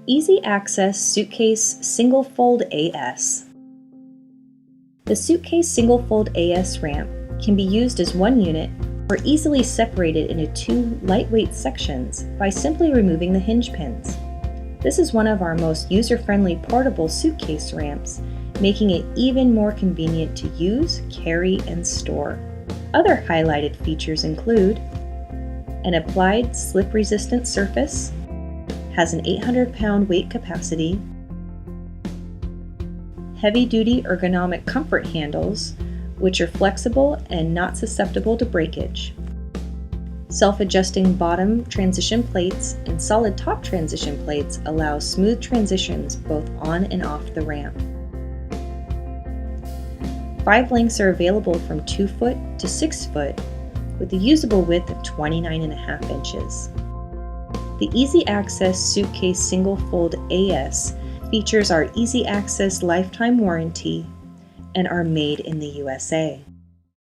Easy Access Suitcase Singlefold AS. The SUITCASE Singlefold AS ramp can be used as one unit or easily separated into two lightweight sections by simply removing the hinge pins. This is one of our most user-friendly portable suitcase ramps, making it even more convenient to use, carry, and store. Other highlighted features include an applied slip-resistant surface, has an 800-pound weight capacity, heavy-duty ergonomic comfort handles, which are flexible and not susceptible to breakage, self-adjusting bottom transition plates and solid top transition plates allow smooth transitions both on and off the ramp. 5 lengths are available from 2 foot to 6 foot, with a usable width of 29.5 inches. The Easy Access Suitcase Singlefold AS features our Easy Access lifetime warranty and are made in the USA.